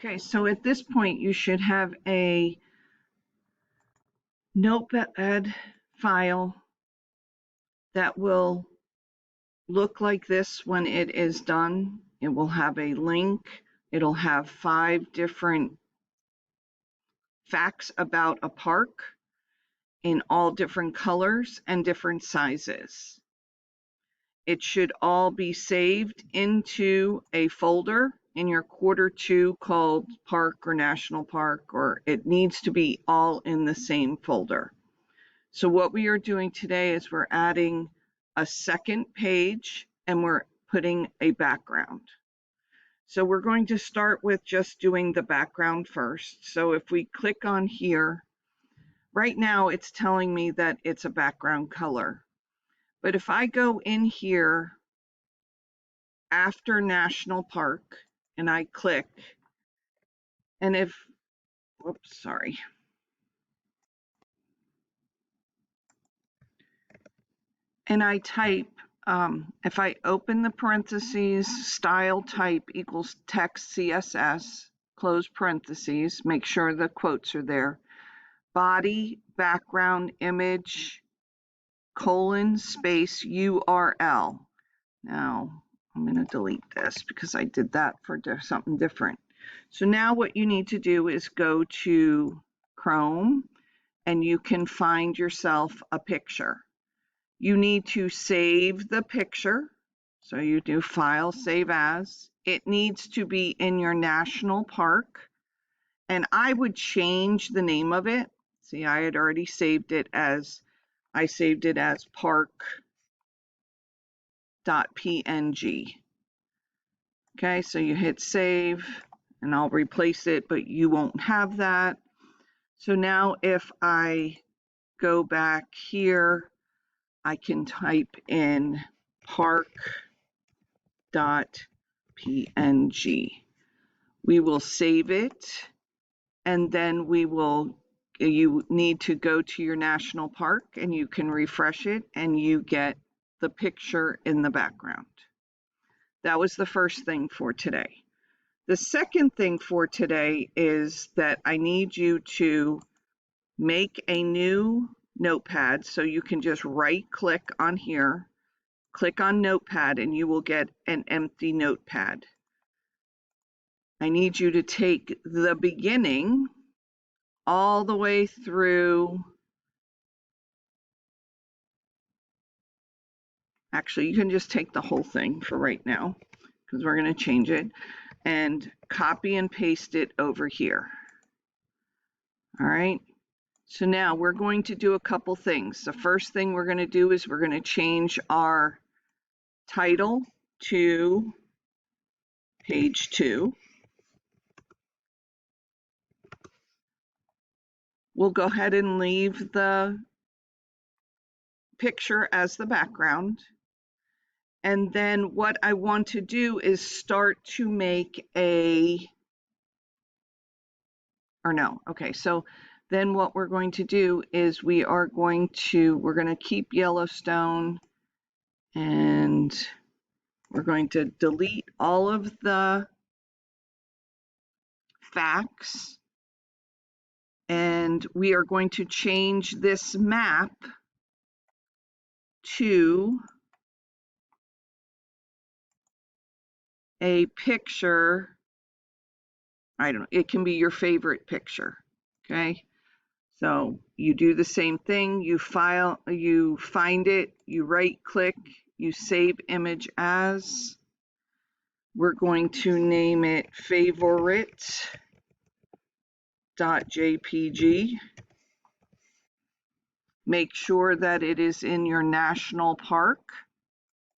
Okay, so at this point you should have a notepad file that will look like this when it is done. It will have a link. It'll have 5 different facts about a park in all different colors and different sizes. It should all be saved into a folder in your Q2 called Park or National Park, or it needs to be all in the same folder. So what we are doing today is we're adding a second page and we're putting a background. So we're going to start with just doing the background first. So if we click on here, right now it's telling me that it's a background color. But if I go in here after National Park and I click, and if, whoops, sorry. And I type, if I open the parentheses, style type equals text CSS, close parentheses, make sure the quotes are there, body, background, image, colon, space, URL. Now, I'm going to delete this because I did that for something different. So now what you need to do is go to Chrome and you can find yourself a picture. You need to save the picture. So you do File, Save As. It needs to be in your national park. And I would change the name of it. See, I had already saved it as, I saved it as park.png. Okay, so you hit save and I'll replace it, but you won't have that. So now if I go back here, I can type in park.png. We will save it and then we will, you need to go to your national park and you can refresh it and you get the picture in the background. That was the first thing for today. The second thing for today is that I need you to make a new notepad. So you can just right click on here, click on notepad, and you will get an empty notepad. I need you to take the beginning all the way through. Actually, you can just take the whole thing for right now because we're going to change it, and copy and paste it over here. All right. So now we're going to do a couple things. The first thing we're going to do is we're going to change our title to page 2. We'll go ahead and leave the picture as the background. And then what I want to do is start to make a, or no, okay, so then what we're going to do is we're going to keep Yellowstone and we're going to delete all of the facts and we are going to change this map to a picture. I don't know, it can be your favorite picture, okay? So you do the same thing, you find it, you right click, you save image as. We're going to name it favorite.jpg. Make sure that it is in your national park.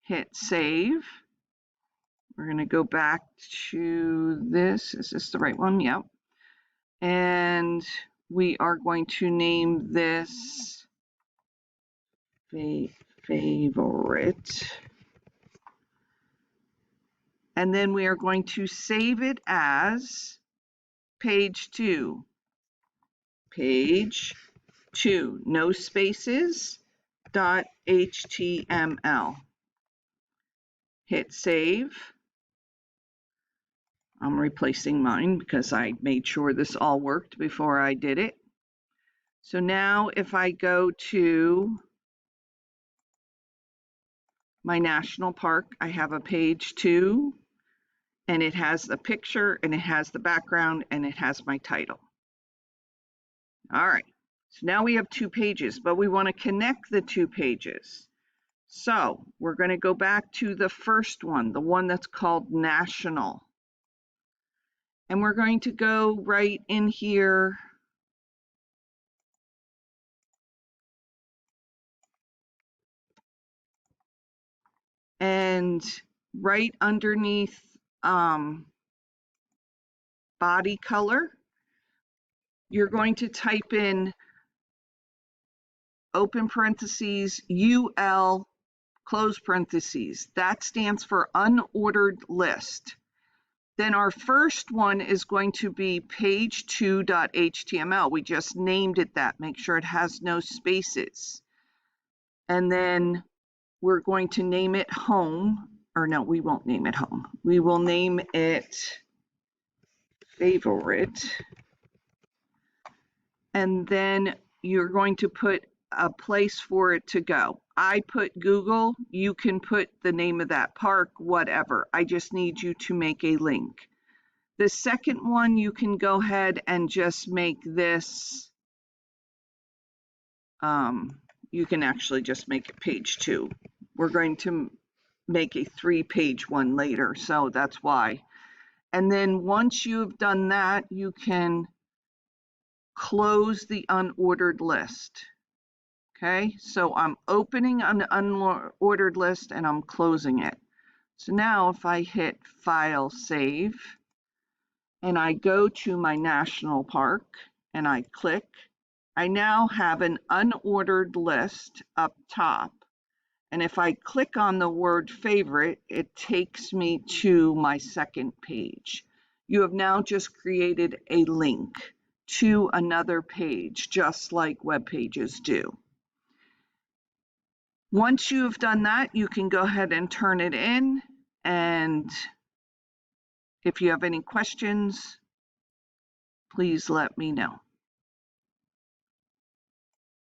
Hit save. We're going to go back to this. Is this the right one? Yep. And we are going to name this favorite. And then we are going to save it as page 2. Page 2, no spaces, .html. Hit save. I'm replacing mine because I made sure this all worked before I did it. So now if I go to my national park, I have a page 2, and it has the picture, and it has the background, and it has my title. All right, so now we have 2 pages, but we want to connect the 2 pages. So we're going to go back to the first one, the one that's called National. And we're going to go right in here and right underneath body color, you're going to type in open parentheses, UL, close parentheses. That stands for unordered list. Then our first one is going to be page2.html. We just named it that. Make sure it has no spaces. And then we're going to name it home, or no, we won't name it home. We will name it favorite. And then you're going to put a place for it to go. I put Google, you can put the name of that park, whatever. I just need you to make a link. The second one, you can go ahead and just make this, you can actually just make it page 2. We're going to make a 3-page one later, so that's why. And then once you've done that, you can close the unordered list. Okay, so I'm opening an unordered list and I'm closing it. So now if I hit File, Save, and I go to my national park and I click, I now have an unordered list up top. And if I click on the word favorite, it takes me to my second page. You have now just created a link to another page, just like web pages do. Once you've done that, you can go ahead and turn it in. And if you have any questions, please let me know.